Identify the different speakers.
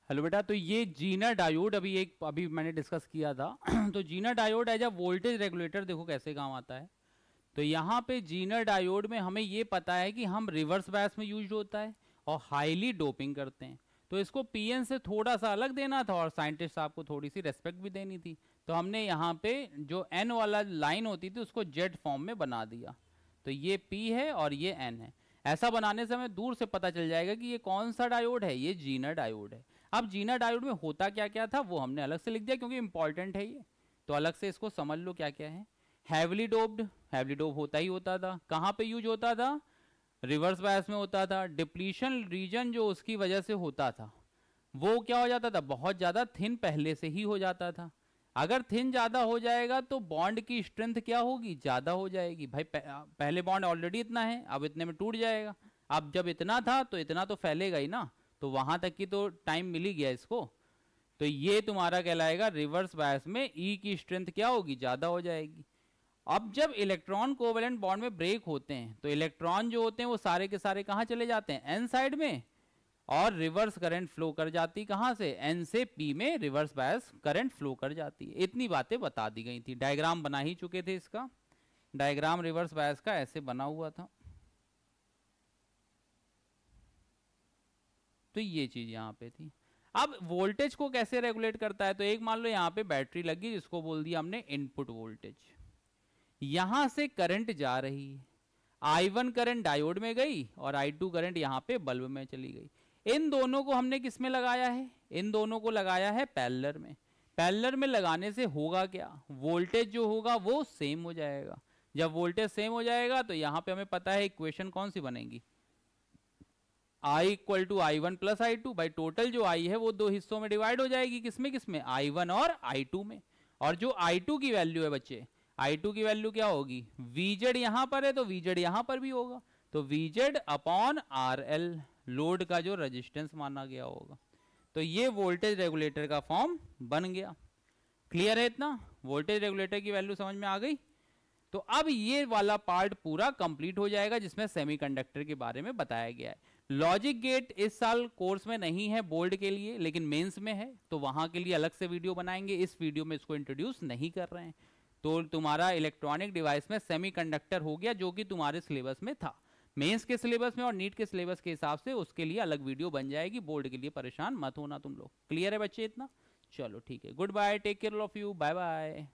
Speaker 1: Hello बेटा, तो ये जीना डायोड अभी मैंने डिस्कस किया था तो Zener diode as a voltage regulator देखो कैसे काम आता है। तो यहाँ पे जीना डायोड में हमें ये पता है कि हम रिवर्स बायस में यूज होता है और हाईली डोपिंग करते हैं। तो इसको पीएन से थोड़ा सा अलग देना था और साइंटिस्ट साहब को थोड़ी सी रेस्पेक्ट भी देनी थी। तो हमने यहाँ पे जो एन वाला लाइन होती थी उसको जेड फॉर्म में बना दिया। तो ये पी है और ये एन है। ऐसा बनाने से हमें दूर से पता चल जाएगा कि ये कौन सा डायोड है, ये जीना डायोड है। अब जीना डायोड में होता क्या क्या था वो हमने अलग से लिख दिया क्योंकि इंपॉर्टेंट है ये। तो अलग से इसको समझ लो क्या क्या है। हैवली डोप होता ही होता था। कहाँ पे यूज होता था? रिवर्स बायस में होता था। डिप्लीशन रीजन जो उसकी वजह से होता था वो क्या हो जाता था? बहुत ज्यादा थिन पहले से ही हो जाता था। अगर थिन ज्यादा हो जाएगा तो बॉन्ड की स्ट्रेंथ क्या होगी? ज्यादा हो जाएगी। भाई पहले बॉन्ड ऑलरेडी इतना है, अब इतने में टूट जाएगा। अब जब इतना था तो इतना तो फैलेगा ही ना, तो वहां तक की तो टाइम मिल ही गया इसको। तो ये तुम्हारा कहलाएगा रिवर्स बायस में ई की स्ट्रेंथ क्या होगी? ज्यादा हो जाएगी। अब जब इलेक्ट्रॉन कोवेलेंट बॉन्ड में ब्रेक होते हैं तो इलेक्ट्रॉन जो होते हैं वो सारे के सारे कहां चले जाते हैं? एन साइड में, और रिवर्स करंट फ्लो कर जाती कहां से? एन से पी में रिवर्स बायस करंट फ्लो कर जाती है। इतनी बातें बता दी गई थी, डायग्राम बना ही चुके थे इसका। डायग्राम रिवर्स बायस का ऐसे बना हुआ था। तो ये चीज यहां पे थी। अब वोल्टेज को कैसे रेगुलेट करता है? तो एक मान लो यहां पे बैटरी लगी जिसको बोल दिया हमने इनपुट वोल्टेज। यहां से करंट जा रही है, I1 करंट डायोड में गई और I2 करंट यहां पे बल्ब में चली गई। इन दोनों को हमने किस में लगाया है? इन दोनों को लगाया है पैरेलल में। पैरेलल में लगाने से होगा क्या? वोल्टेज जो होगा वो सेम हो जाएगा। जब वोल्टेज सेम हो जाएगा तो यहां पे हमें पता है इक्वेशन कौन सी बनेगी? I equal to I1 plus I2। भाई टोटल जो I है वो दो हिस्सों में डिवाइड हो जाएगी। किसमें किसमें? I1 और I2 में। और जो I2 की वैल्यू है बच्चे, I2 की वैल्यू क्या होगी? VZ यहां पर है तो VZ यहां पर भी होगा। तो VZ अपॉन RL, लोड का जो रेजिस्टेंस माना गया होगा। तो ये वोल्टेज रेगुलेटर का फॉर्म बन गया। क्लियर है इतना? वोल्टेज रेगुलेटर की वैल्यू समझ में आ गई। तो अब ये वाला पार्ट पूरा कंप्लीट हो जाएगा जिसमें सेमीकंडक्टर के बारे में बताया गया है। लॉजिक गेट इस साल कोर्स में नहीं है बोर्ड के लिए, लेकिन मेंस में है, तो वहां के लिए अलग से वीडियो बनाएंगे। इस वीडियो में इसको इंट्रोड्यूस नहीं कर रहे हैं। तो तुम्हारा इलेक्ट्रॉनिक डिवाइस में सेमीकंडक्टर हो गया जो कि तुम्हारे सिलेबस में था। मेंस के सिलेबस में और नीट के सिलेबस के हिसाब से उसके लिए अलग वीडियो बन जाएगी। बोर्ड के लिए परेशान मत होना तुम लोग। क्लियर है बच्चे इतना? चलो ठीक है, good bye, take care of you, bye bye.